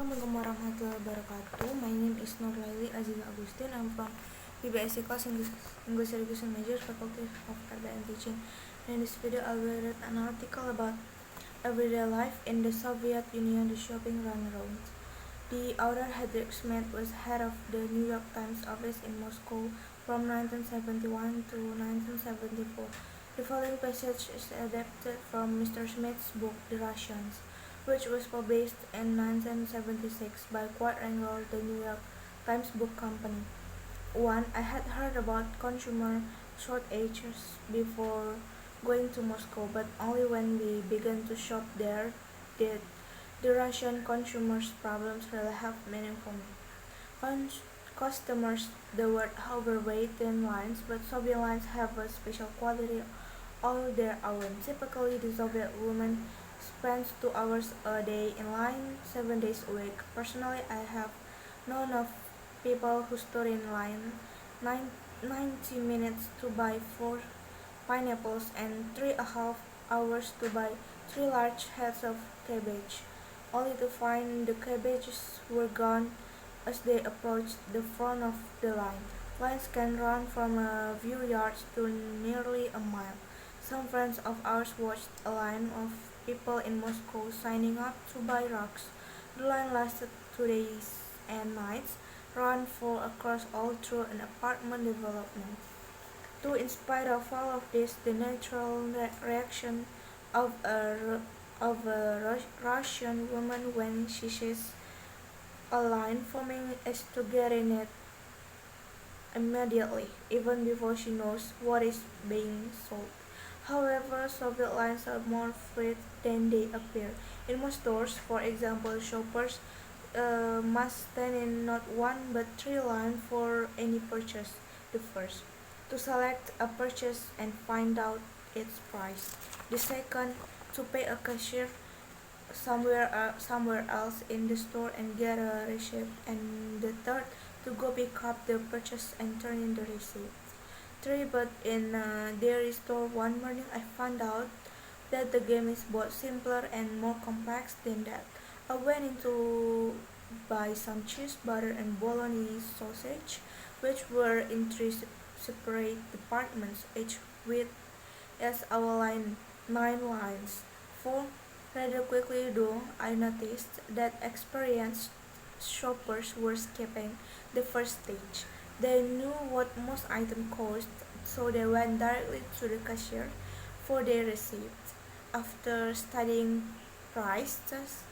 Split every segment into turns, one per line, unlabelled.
Assalamualaikum warahmatullahi wabarakatuh. My name is laili, azizah, Agustin. I'm from PBSC class English Education Major, Faculty of Art and Teaching. In this video, I will read an article about everyday life in the Soviet Union, the shopping runaround. The author Hedrick Smith was head of the New York Times office in Moscow from 1971 to 1974. The following passage is adapted from Mr. Smith's book The Russians, which was published in 1976 by Quadrangle, the New York Times Book Company. 1. I had heard about consumer shortages before going to Moscow, but only when we began to shop there did the Russian consumers' problems really have meaning for me. Customers, the word overweight in lines, but Soviet lines have a special quality all their own. Typically, the Soviet woman spends 2 hours a day in line, 7 days a week. Personally, I have known of people who stood in line 90 minutes to buy 4 pineapples and 3.5 hours to buy 3 large heads of cabbage, only to find the cabbages were gone as they approached the front of the line. Lines can run from a few yards to nearly a mile. Some friends of ours watched a line of people in Moscow signing up to buy rugs. The line lasted 2 days and nights, ran for across all through an apartment development. 2. In spite of all of this, the natural reaction of a Russian woman when she sees a line forming is to get in it immediately, even before she knows what is being sold. However, Soviet lines are more fluid than they appear. In most stores, for example, shoppers must stand in not one but 3 lines for any purchase. The first, to select a purchase and find out its price. The second, to pay a cashier somewhere else in the store and get a receipt. And the third, to go pick up the purchase and turn in the receipt. 3. But in a dairy store one morning, I found out that the game is both simpler and more complex than that. I went in to buy some cheese, butter, and bologna sausage, which were in 3 separate departments, each with as our line 9 lines. 4. Rather quickly though, I noticed that experienced shoppers were skipping the first stage. They knew what most items cost, so they went directly to the cashier for their receipt. After studying prices,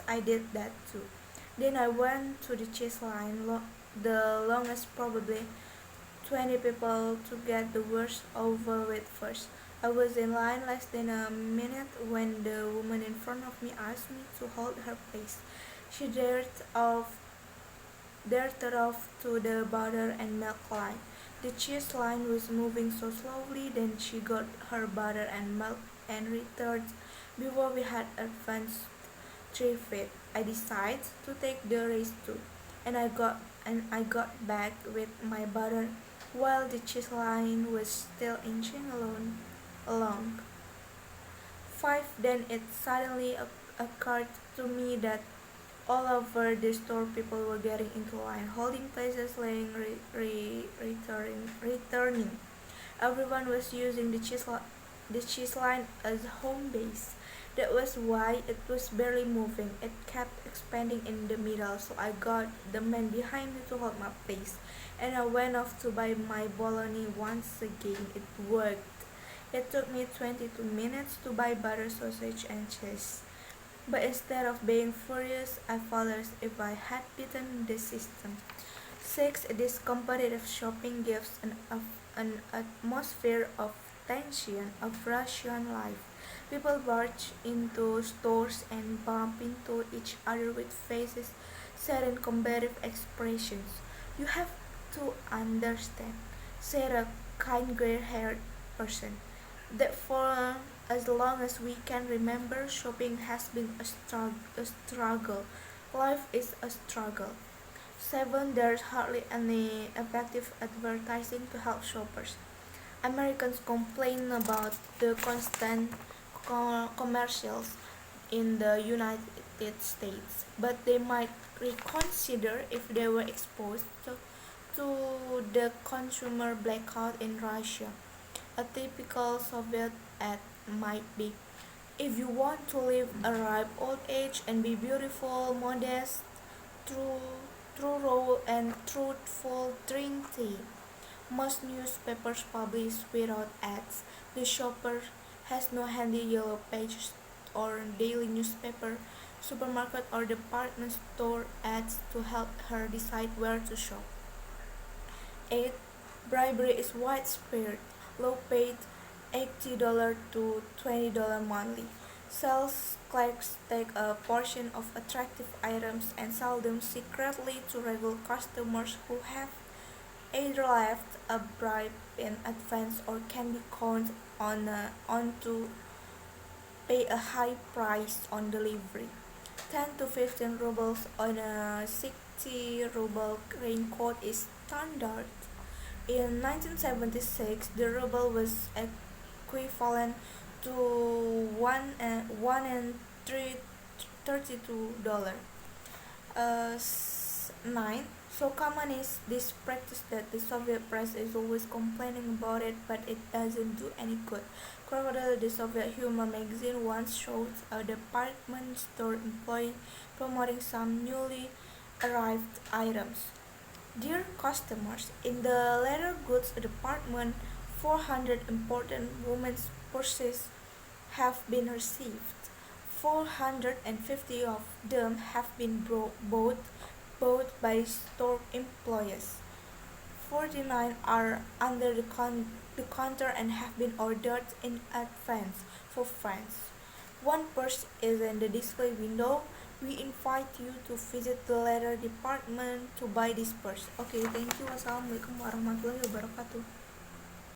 I did that too. Then I went to the cheese line, the longest, probably 20 people, to get the worst over with first. I was in line less than a minute when the woman in front of me asked me to hold her place. She darted off to the butter and milk line. The cheese line was moving so slowly, then she got her butter and milk and returned before we had advanced 3 feet. I decided to take the race too, and I got back with my butter while the cheese line was still inching along. 5. Then it suddenly occurred to me that all over the store people were getting into line, holding places, laying, returning. Everyone was using the cheese line as home base. That was why it was barely moving. It kept expanding in the middle, so I got the man behind me to hold my place, and I went off to buy my bologna once again. It worked. It took me 22 minutes to buy butter, sausage, and cheese. But instead of being furious, I felt as if I had beaten the system. 6. This competitive shopping gives an atmosphere of tension, of Russian life. People barge into stores and bump into each other with faces set in combative expressions. You have to understand, said a kind gray-haired person, that for as long as we can remember, shopping has been a struggle. Life is a struggle. 7. There's hardly any effective advertising to help shoppers. Americans complain about the constant commercials in the United United States, but they might reconsider if they were exposed to the consumer blackout in Russia. A typical Soviet ad might be: if you want to live a ripe old age and be beautiful, modest, true, raw, and truthful, drink tea. Most newspapers publish without ads. The shopper has no handy yellow pages or daily newspaper, supermarket, or department store ads to help her decide where to shop. 8. Bribery is widespread. Low paid $80 to $20 monthly. Sales clerks take a portion of attractive items and sell them secretly to regular customers who have either left a bribe in advance or can be counted on to pay a high price on delivery. 10 to 15 rubles on a 60 ruble raincoat is standard. In 1976, the ruble was equivalent to 1 and $32. 9. So common is this practice that the Soviet press is always complaining about it, but it doesn't do any good. Crocodile, the Soviet humor magazine, once showed a department store employee promoting some newly arrived items. Dear customers, in the leather goods department, 400 important women's purses have been received. 450 of them have been bought by store employees. 49 are under the counter and have been ordered in advance for friends. One purse is in the display window. We invite you to visit the leather department to buy this purse. Okay, thank you. Wassalamualaikum warahmatullahi wabarakatuh.